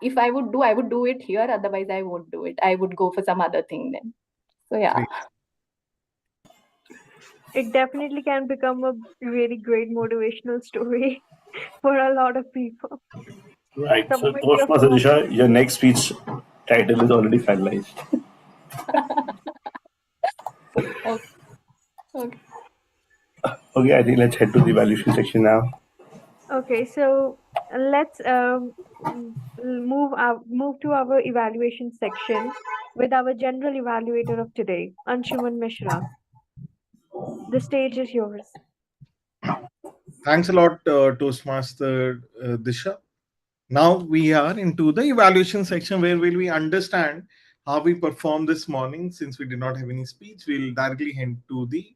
if I would do, I would do it here. Otherwise, I won't do it. I would go for some other thing then. So yeah. Great. It definitely can become a really great motivational story for a lot of people. Right. So, Submit your Toastmaster form. Disha, your next speech title is already finalized. Okay. Okay. Okay, I think let's head to the evaluation section now. Okay, so let's move to our evaluation section with our general evaluator of today, Anshuman Mishra. The stage is yours. Thanks a lot, Toastmaster Disha. Now we are into the evaluation section where will we understand how we performed this morning. Since we did not have any speech, we'll directly head to the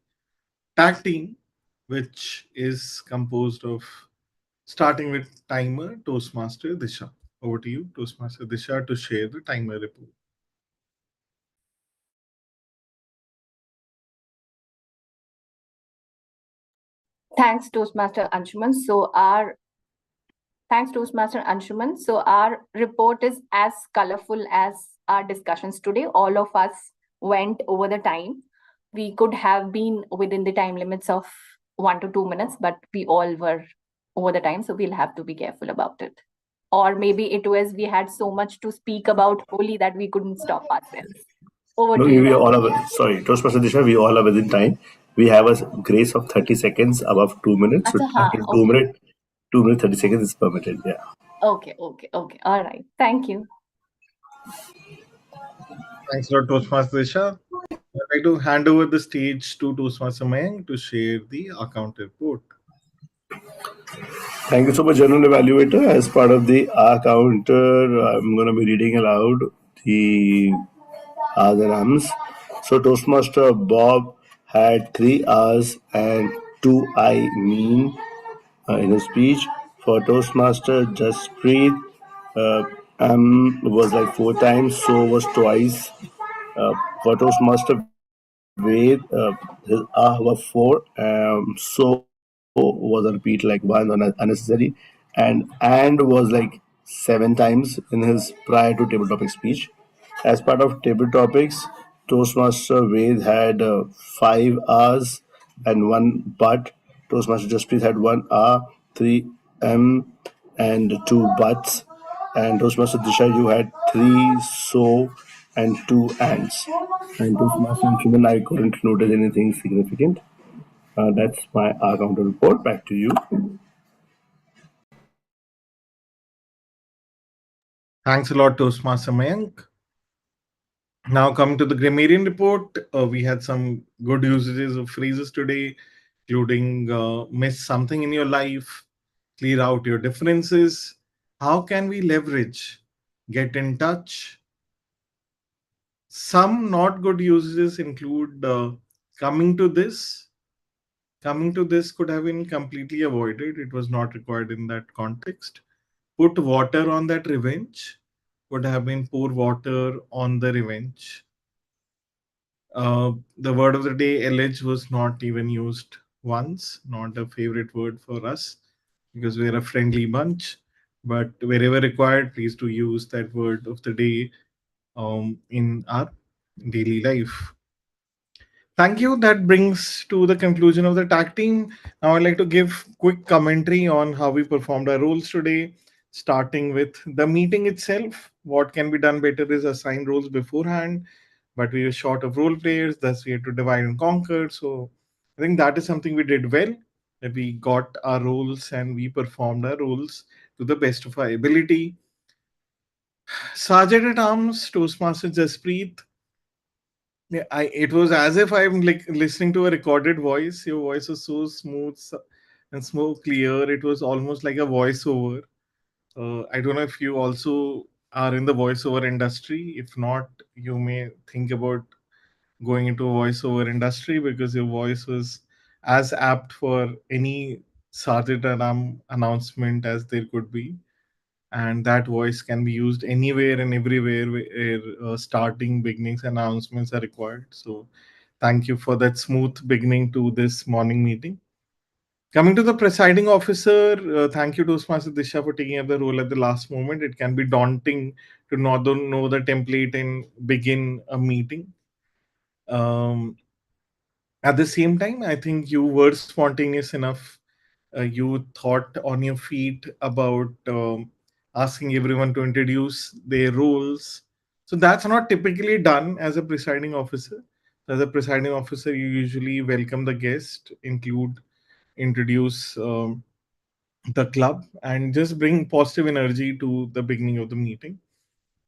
tag team, which is composed of starting with timer Toastmaster Disha. Over to you, Toastmaster Disha, to share the timer report. Thanks, Toastmaster Anshuman. Thanks, Toastmaster Anshuman. So our report is as colorful as our discussions today. All of us went over the time. We could have been within the time limits of 1 to 2 minutes, but we all were over the time, so we'll have to be careful about it. Or maybe it was we had so much to speak about Holi that we couldn't stop ourselves. Over No, to you. we all are, sorry, Toastmaster Disha, we all are within time. We have a grace of 30 seconds above 2 minutes. So, Acha, haan, after okay. 2 minutes, 30 seconds is permitted. Yeah. Okay. All right. Thank you. Thanks a lot, Toastmaster Disha. I'd like to hand over the stage to Toastmaster Mayank to share the account report. Thank you so much, General Evaluator. As part of the R counter, I'm going to be reading aloud the R's and M's. So, Toastmaster Bob had 3 R's and 2 I mean in his speech. For Toastmaster Jaspreet, uh, was like 4 times, so was twice. For Toastmaster Ved, his was 4, so was a repeat like one unnecessary, and was like 7 times in his prior to table topic speech. As part of table topics, Toastmaster Ved had 5 R's and 1 but. Toastmaster Jasprit had 1 R, 3 M, and 2 buts. And Toastmaster Disha, you had 3 so and 2 ands. And Toastmaster Instrument, I couldn't notice anything significant. That's my R counter report. Back to you. Thanks a lot, Toastmaster Mayank. Now, coming to the grammarian report, we had some good usages of phrases today, including miss something in your life, clear out your differences. How can we leverage? Get in touch. Some not good usages include coming to this. Coming to this could have been completely avoided. It was not required in that context. Put water on that revenge would have been pour water on the revenge. The word of the day, allege, was not even used once, not a favorite word for us because we're a friendly bunch. But wherever required, please do use that word of the day in our daily life. Thank you. That brings to the conclusion of the tag team. Now I'd like to give quick commentary on how we performed our roles today, starting with the meeting itself. What can be done better is assign roles beforehand, but we were short of role players, thus we had to divide and conquer. So I think that is something we did well. That we got our roles and we performed our roles to the best of our ability. Sergeant at Arms, Toastmaster Jaspreet. Yeah, it was as if I'm like listening to a recorded voice. Your voice was so smooth and so clear. It was almost like a voiceover. I don't know if you also are in the voiceover industry. If not, you may think about going into a voiceover industry because your voice was as apt for any Sergeant Alarm announcement as there could be, and that voice can be used anywhere and everywhere where starting beginnings announcements are required. So thank you for that smooth beginning to this morning meeting. Coming to the presiding officer, thank you Toastmaster Disha for taking up the role at the last moment. It can be daunting to not know the template and begin a meeting. um, at the same time, I think you were spontaneous enough. You thought on your feet about asking everyone to introduce their roles. So that's not typically done as a presiding officer. As a presiding officer, you usually welcome the guest, introduce the club, and just bring positive energy to the beginning of the meeting.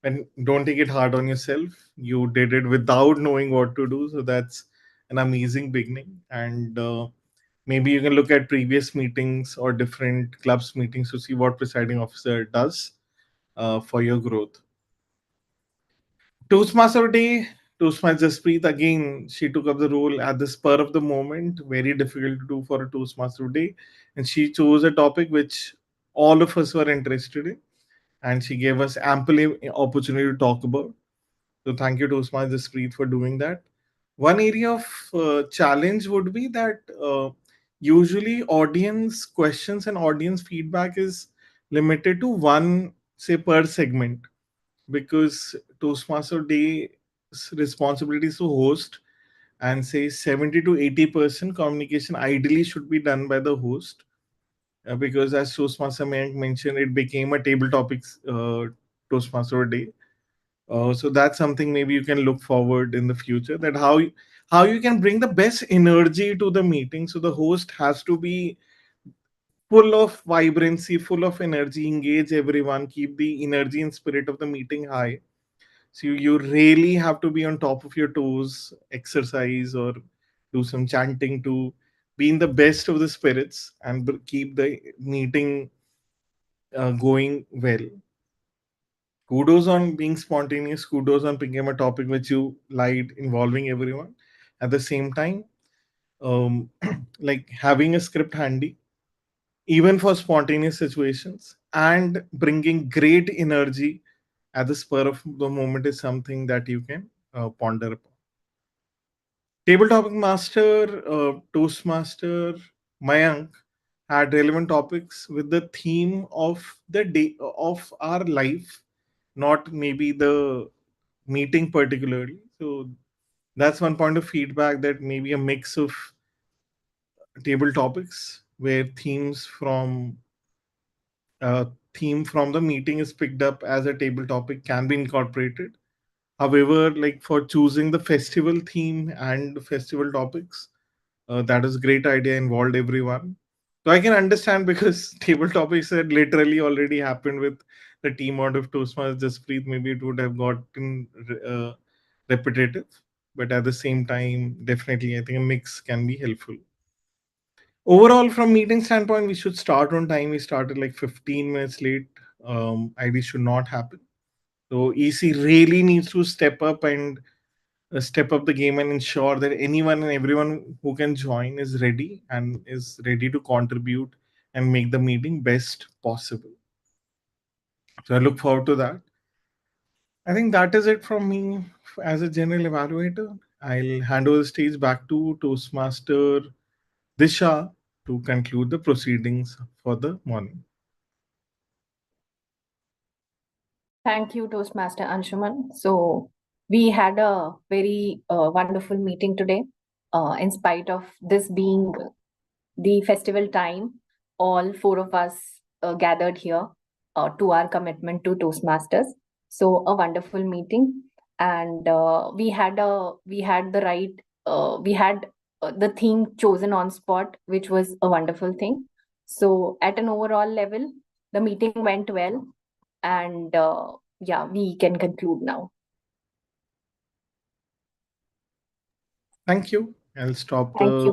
And don't take it hard on yourself. You did it without knowing what to do, so that's an amazing beginning. And maybe you can look at previous meetings or different clubs meetings to see what presiding officer does for your growth. Toastmaster day, Toastmaster Jaspreet, again, she took up the role at the spur of the moment. Very difficult to do for a Toastmaster day, and she chose a topic which all of us were interested in, and she gave us ample opportunity to talk about. So thank you, Toastmaster Jaspreet, for doing that. One area of challenge would be that usually audience questions and audience feedback is limited to one, say, per segment, because Toastmaster Day's responsibility is to host, and say 70 to 80% communication ideally should be done by the host, because as Toastmaster Mayank mentioned, it became a table topics Toastmaster Day. So that's something maybe you can look forward in the future, that how you can bring the best energy to the meeting. So the host has to be full of vibrancy, full of energy, engage everyone, keep the energy and spirit of the meeting high. So you really have to be on top of your toes, exercise or do some chanting to be in the best of the spirits and keep the meeting going well. Kudos on being spontaneous, kudos on picking a topic which you liked involving everyone. At the same time, like having a script handy even for spontaneous situations and bringing great energy at the spur of the moment is something that you can ponder upon. Table topic master, Toastmaster Mayank had relevant topics with the theme of the day of our life, not maybe the meeting particularly. So that's one point of feedback, that maybe a mix of table topics where uh, theme from the meeting is picked up as a table topic can be incorporated. However, like for choosing the festival theme and festival topics, that is great idea, involved everyone. So I can understand because table topics had literally already happened with the team out of Toastmasters Jaspreet. Maybe it would have gotten uh, repetitive, but at the same time, definitely I think a mix can be helpful. Overall, from meeting standpoint, we should start on time. We started like 15 minutes late. ID should not happen. So EC really needs to step up the game and ensure that anyone and everyone who can join is ready and is ready to contribute and make the meeting best possible. So I look forward to that. I think that is it from me as a general evaluator. I'll hand over the stage back to Toastmaster Disha to conclude the proceedings for the morning. Thank you, Toastmaster Anshuman. So we had a very wonderful meeting today. In spite of this being the festival time, all four of us gathered here to our commitment to Toastmasters. So a wonderful meeting, and we had the right we had the theme chosen on spot, which was a wonderful thing. So at an overall level, the meeting went well, and yeah, we can conclude now. Thank you. I'll stop Thank the you.